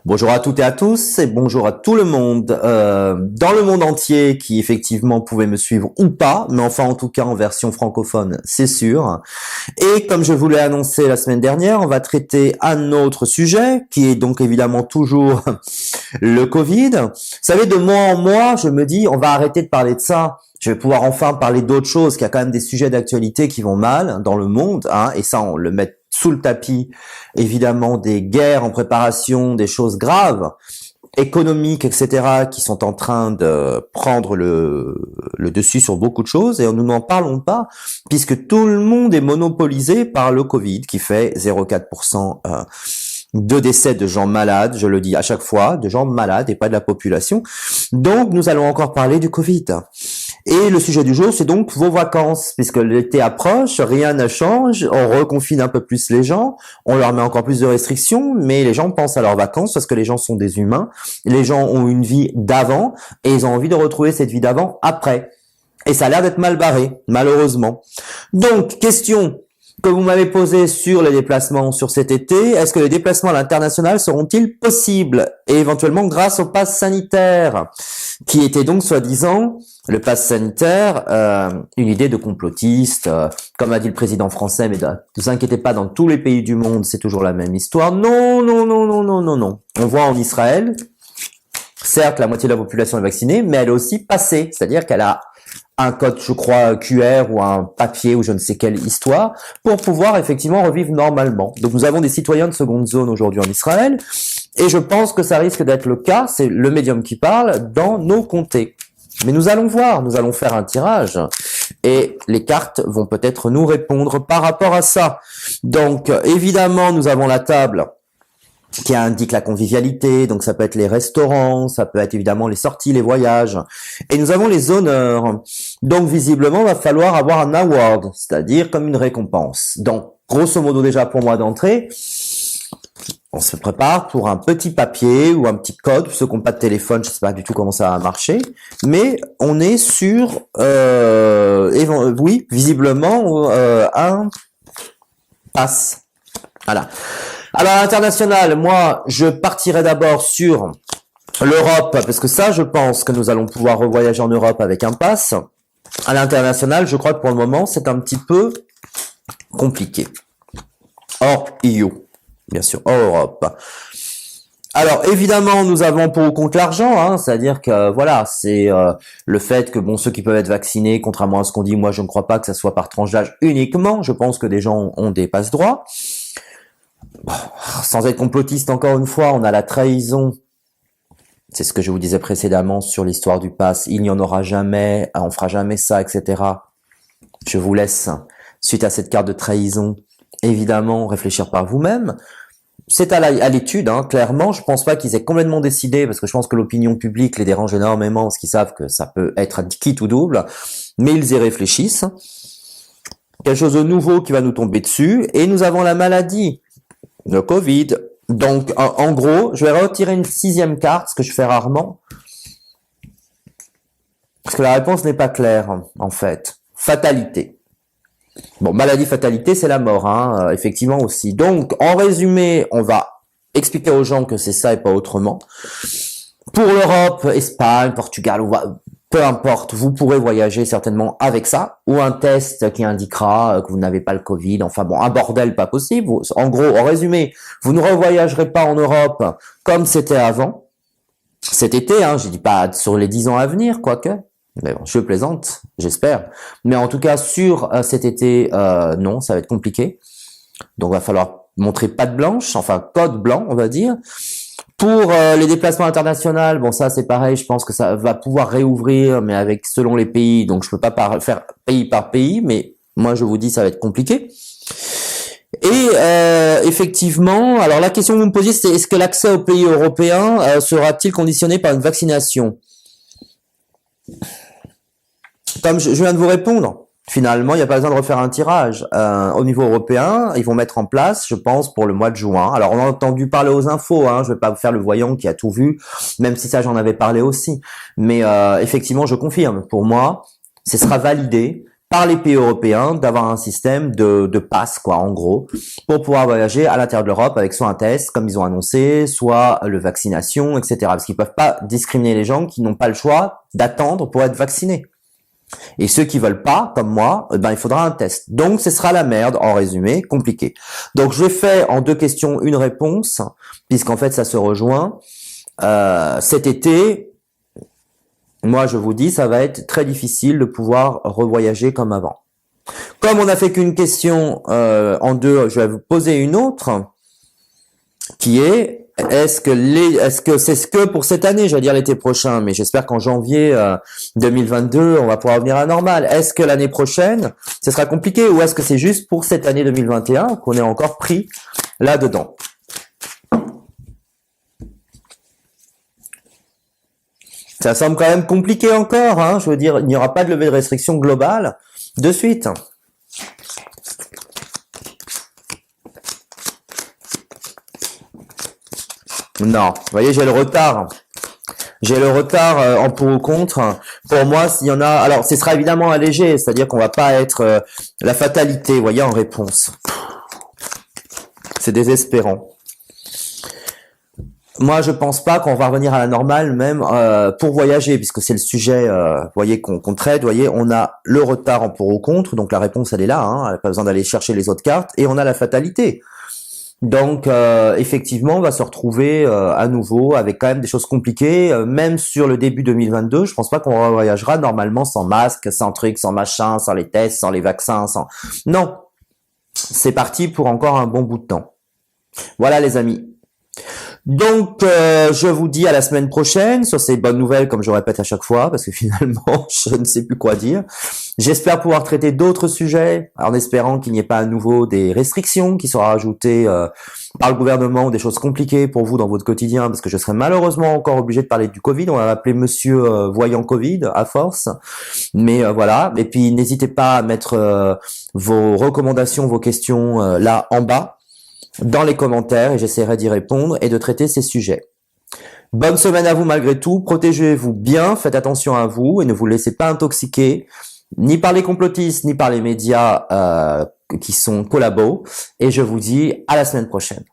Bonjour à toutes et à tous et bonjour à tout le monde dans le monde entier qui effectivement pouvait me suivre ou pas, mais enfin en tout cas en version francophone, c'est sûr. Et comme je vous l'ai annoncé la semaine dernière, on va traiter un autre sujet qui est donc évidemment toujours le Covid. Vous savez, de mois en mois, je me dis on va arrêter de parler de ça. Je vais pouvoir enfin parler d'autres choses, qu'il y a quand même des sujets d'actualité qui vont mal dans le monde, hein, et ça on le met sous le tapis, évidemment des guerres en préparation, des choses graves, économiques, etc., qui sont en train de prendre le dessus sur beaucoup de choses, et nous n'en parlons pas, puisque tout le monde est monopolisé par le Covid, qui fait 0,4% de décès de gens malades, je le dis à chaque fois, de gens malades et pas de la population. Donc, nous allons encore parler du Covid. Et le sujet du jour, c'est donc vos vacances, puisque l'été approche, rien ne change, on reconfine un peu plus les gens, on leur met encore plus de restrictions, mais les gens pensent à leurs vacances parce que les gens sont des humains, les gens ont une vie d'avant et ils ont envie de retrouver cette vie d'avant après. Et ça a l'air d'être mal barré, malheureusement. Donc, question que vous m'avez posée sur les déplacements sur cet été, est-ce que les déplacements à l'international seront-ils possibles, et éventuellement grâce au pass sanitaire, qui était donc soi-disant le pass sanitaire, une idée de complotiste, comme a dit le président français, mais ne vous inquiétez pas, dans tous les pays du monde, c'est toujours la même histoire. Non, non, non, non, non, non, non. On voit en Israël, certes, la moitié de la population est vaccinée, mais elle est aussi passée, c'est-à-dire qu'elle a un code, je crois, QR ou un papier ou je ne sais quelle histoire pour pouvoir effectivement revivre normalement. Donc nous avons des citoyens de seconde zone aujourd'hui en Israël et je pense que ça risque d'être le cas, c'est le médium qui parle, dans nos comtés. Mais nous allons voir, nous allons faire un tirage et les cartes vont peut-être nous répondre par rapport à ça. Donc évidemment, nous avons la table qui indique la convivialité, donc ça peut être les restaurants, ça peut être évidemment les sorties, les voyages, et nous avons les honneurs. Donc visiblement, il va falloir avoir un award, c'est-à-dire comme une récompense. Donc grosso modo déjà pour moi d'entrée, on se prépare pour un petit papier ou un petit code, pour ceux qui n'ont pas de téléphone, je ne sais pas du tout comment ça va marcher, mais on est sur, oui, visiblement, un pass. Voilà. Alors, à l'international, moi, je partirai d'abord sur l'Europe, parce que ça, je pense que nous allons pouvoir revoyager en Europe avec un pass. À l'international, je crois que pour le moment, c'est un petit peu compliqué. Hors EU, bien sûr, hors Europe. Alors, évidemment, nous avons pour ou contre l'argent, hein, c'est-à-dire que, voilà, c'est le fait que, bon, ceux qui peuvent être vaccinés, contrairement à ce qu'on dit, moi, je ne crois pas que ça soit par tranche d'âge uniquement, je pense que des gens ont des passe-droits. Sans être complotiste, encore une fois, on a la trahison. C'est ce que je vous disais précédemment sur l'histoire du pass. Il n'y en aura jamais, on fera jamais ça, etc. Je vous laisse, suite à cette carte de trahison, évidemment, réfléchir par vous-même. C'est à l'étude, hein, clairement. Je pense pas qu'ils aient complètement décidé, parce que je pense que l'opinion publique les dérange énormément, parce qu'ils savent que ça peut être à quitte ou double, mais ils y réfléchissent. Quelque chose de nouveau qui va nous tomber dessus, et nous avons la maladie. Le Covid. Donc, en gros, je vais retirer une 6e carte, ce que je fais rarement. Parce que la réponse n'est pas claire, en fait. Fatalité. Bon, maladie, fatalité, c'est la mort, hein, effectivement aussi. Donc, en résumé, on va expliquer aux gens que c'est ça et pas autrement. Pour l'Europe, Espagne, Portugal, peu importe, vous pourrez voyager certainement avec ça, ou un test qui indiquera que vous n'avez pas le Covid, enfin bon, un bordel pas possible. En gros, en résumé, vous ne revoyagerez pas en Europe comme c'était avant, cet été, hein, je dis pas sur les 10 ans à venir, quoique, mais bon, je plaisante, j'espère, mais en tout cas, sur cet été, non, ça va être compliqué, donc va falloir montrer patte blanche, enfin code blanc, on va dire. Pour les déplacements internationaux, bon ça c'est pareil, je pense que ça va pouvoir réouvrir, mais avec selon les pays, donc je peux pas faire pays par pays, mais moi je vous dis ça va être compliqué. Et effectivement, alors la question que vous me posiez, c'est est-ce que l'accès aux pays européens sera-t-il conditionné par une vaccination? Comme je viens de vous répondre. Finalement, il n'y a pas besoin de refaire un tirage. Au niveau européen, ils vont mettre en place, je pense, pour le mois de juin. Alors, on a entendu parler aux infos, hein, je vais pas vous faire le voyant qui a tout vu, même si ça, j'en avais parlé aussi. Mais effectivement, je confirme, pour moi, ce sera validé par les pays européens d'avoir un système de passe, quoi, en gros, pour pouvoir voyager à l'intérieur de l'Europe avec soit un test, comme ils ont annoncé, soit le vaccination, etc. Parce qu'ils peuvent pas discriminer les gens qui n'ont pas le choix d'attendre pour être vaccinés. Et ceux qui veulent pas, comme moi, il faudra un test. Donc, ce sera la merde, en résumé, compliqué. Donc, je fais en 2 questions une réponse, puisqu'en fait, ça se rejoint. Cet été, moi, je vous dis, ça va être très difficile de pouvoir revoyager comme avant. Comme on n'a fait qu'une question en 2, je vais vous poser une autre, qui est est-ce que c'est ce que pour cette année, j'allais dire l'été prochain, mais j'espère qu'en janvier 2022, on va pouvoir revenir à la normale. Est-ce que l'année prochaine, ce sera compliqué, ou est-ce que c'est juste pour cette année 2021 qu'on est encore pris là-dedans? Ça semble quand même compliqué encore, hein. Je veux dire, il n'y aura pas de levée de restriction globale de suite. Non, vous voyez, j'ai le retard. J'ai le retard en pour ou contre. Pour moi, s'il y en a, alors ce sera évidemment allégé, c'est-à-dire qu'on va pas être la fatalité, vous voyez, en réponse. C'est désespérant. Moi, je pense pas qu'on va revenir à la normale, même pour voyager, puisque c'est le sujet, voyez, qu'on traite. Voyez, on a le retard en pour ou contre, donc la réponse elle est là. Hein, pas besoin d'aller chercher les autres cartes, et on a la fatalité. Donc, effectivement, on va se retrouver à nouveau avec quand même des choses compliquées, même sur le début 2022. Je pense pas qu'on voyagera normalement sans masque, sans truc, sans machin, sans les tests, sans les vaccins, sans. Non, c'est parti pour encore un bon bout de temps. Voilà, les amis. Donc, je vous dis à la semaine prochaine sur ces bonnes nouvelles, comme je répète à chaque fois, parce que finalement, je ne sais plus quoi dire. J'espère pouvoir traiter d'autres sujets, en espérant qu'il n'y ait pas à nouveau des restrictions qui seront rajoutées par le gouvernement ou des choses compliquées pour vous dans votre quotidien, parce que je serai malheureusement encore obligé de parler du Covid. On va m'appeler Monsieur Voyant Covid à force. Mais voilà. Et puis, n'hésitez pas à mettre vos recommandations, vos questions là en bas, dans les commentaires, et j'essaierai d'y répondre et de traiter ces sujets. Bonne semaine à vous malgré tout, protégez-vous bien, faites attention à vous et ne vous laissez pas intoxiquer, ni par les complotistes, ni par les médias qui sont collabos, et je vous dis à la semaine prochaine.